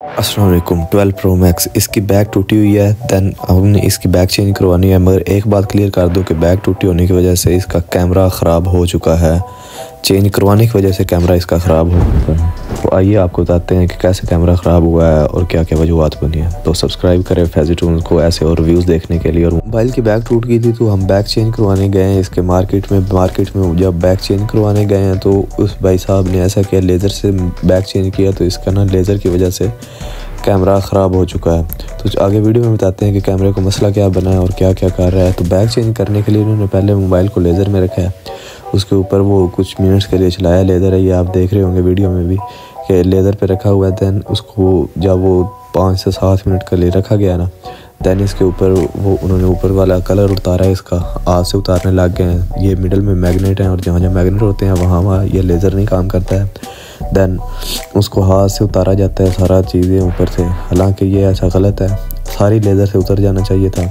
अस्सलाम वालेकुम। 12 Pro Max इसकी बैक टूटी हुई है। दैन हमने इसकी बैक चेंज करवानी है, मगर एक बात क्लियर कर दूं कि बैक टूटी होने की वजह से इसका कैमरा ख़राब हो चुका है। चेंज करवाने की वजह से कैमरा इसका ख़राब हो चुका है। तो आइए आपको बताते हैं कि कैसे कैमरा ख़राब हुआ है और क्या क्या वजूहत बनी है। तो सब्सक्राइब करें फैज़ी टूल्स को ऐसे और रिव्यूज़ देखने के लिए। और मोबाइल की बैक टूट गई थी तो हम बैक चेंज करवाने गए हैं इसके मार्केट में जब बैक चेंज करवाने गए हैं तो उस भाई साहब ने ऐसा किया, लेज़र से बैक चेंज किया तो इसका ना लेज़र की वजह से कैमरा ख़राब हो चुका है। तो आगे वीडियो में बताते हैं कि कैमरे को मसला क्या बना है और क्या क्या कर रहा है। तो बैक चेंज करने के लिए उन्होंने पहले मोबाइल को लेज़र में रखा है, उसके ऊपर वो कुछ मिनट्स के लिए चलाया। लेज़र है ये, आप देख रहे होंगे वीडियो में भी कि लेज़र पे रखा हुआ है। दैन उसको जब वो 5 से 7 मिनट के लिए रखा गया ना, दैन इसके ऊपर वो उन्होंने ऊपर वाला कलर उतारा है, इसका हाथ से उतारने लग गए हैं। ये मिडल में मैग्नेट हैं और जहाँ जहाँ मैग्नेट होते हैं वहाँ ये लेज़र नहीं काम करता है। दैन उसको हाथ से उतारा जाता है सारा चीज़ें ऊपर से, हालांकि ये ऐसा गलत है, सारी लेज़र से उतर जाना चाहिए था,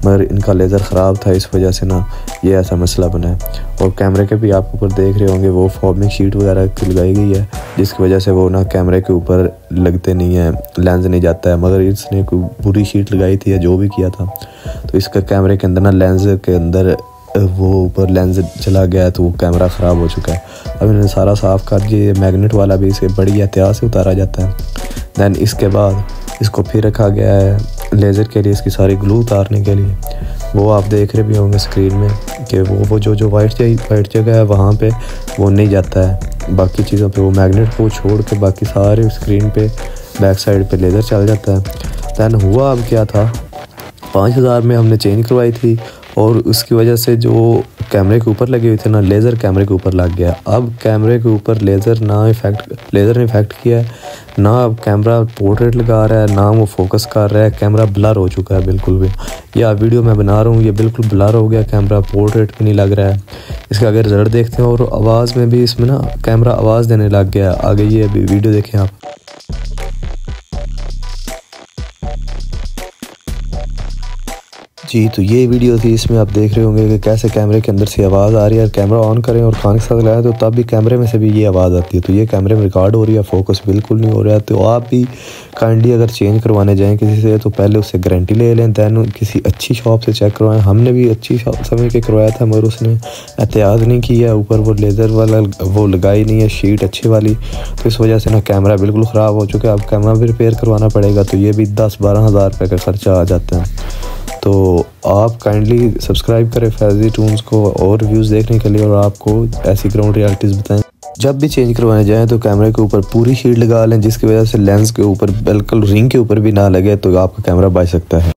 मगर इनका लेज़र ख़राब था, इस वजह से ना ये ऐसा मसला बना है। और कैमरे के भी आप ऊपर देख रहे होंगे वो फॉर्मिंग शीट वगैरह लगाई गई है, जिसकी वजह से वो ना कैमरे के ऊपर लगते नहीं है, लेंस नहीं जाता है। मगर इसने कोई बुरी शीट लगाई थी या जो भी किया था, तो इसका कैमरे के अंदर ना लेंस के अंदर वो ऊपर लेंस चला गया है, तो वो कैमरा ख़राब हो चुका है। अब इन्होंने सारा साफ़ कर दिया। मैग्नेट वाला भी इसे बड़ी एहतियात से उतारा जाता है। दैन इसके बाद इसको फिर रखा गया है लेज़र के लिए, इसकी सारी ग्लू उतारने के लिए। वो आप देख रहे भी होंगे स्क्रीन में कि वो जो वाइट जगह है वहाँ पे वो नहीं जाता है, बाकी चीज़ों पे वो मैग्नेट को छोड़ के बाकी सारे स्क्रीन पे बैक साइड पे लेज़र चल जाता है। दैन हुआ अब क्या था, 5000 में हमने चेंज करवाई थी और उसकी वजह से जो कैमरे के ऊपर लगे हुए थे ना, लेज़र कैमरे के ऊपर लग गया। अब कैमरे के ऊपर लेज़र ने इफेक्ट किया है, ना अब कैमरा पोर्ट्रेट लगा रहा है, ना वो फोकस कर रहा है, कैमरा ब्लर हो चुका है बिल्कुल भी। या वीडियो मैं बना रहा हूँ ये बिल्कुल ब्लर हो गया, कैमरा पोर्ट्रेट भी नहीं लग रहा है। इसका अगर रिजल्ट देखते हैं, और आवाज़ में भी इसमें ना कैमरा आवाज़ देने लग गया। आगे ये अभी वीडियो देखें आप। जी, तो ये वीडियो थी, इसमें आप देख रहे होंगे कि कैसे कैमरे के अंदर से आवाज़ आ रही है। कैमरा ऑन करें और खाने के साथ लगाएं तो तब भी कैमरे में से भी ये आवाज़ आती है। तो ये कैमरे में रिकॉर्ड हो रही है, फोकस बिल्कुल नहीं हो रहा है। तो आप भी काइंडली अगर चेंज करवाने जाएं किसी से तो पहले उससे गारंटी ले लें, दैन किसी अच्छी शॉप से चेक करवाएं। हमने भी अच्छी शॉप समझ के करवाया था, मगर उसने एहतियात नहीं किया, ऊपर वो लेज़र वाला वो लगाई नहीं है शीट अच्छी वाली, तो इस वजह से ना कैमरा बिल्कुल ख़राब हो चुका है। अब कैमरा भी रिपेयर करवाना पड़ेगा, तो ये भी 10-12 हज़ार रुपये का ख़र्चा आ जाता है। तो आप काइंडली सब्सक्राइब करें फैज़ी टूल्स को और रिव्यूज़ देखने के लिए, और आपको ऐसी ग्राउंड रियलिटीज़ बताएं। जब भी चेंज करवाने जाएं तो कैमरे के ऊपर पूरी शीट लगा लें, जिसकी वजह से लेंस के ऊपर बिल्कुल रिंग के ऊपर भी ना लगे, तो आपका कैमरा बच सकता है।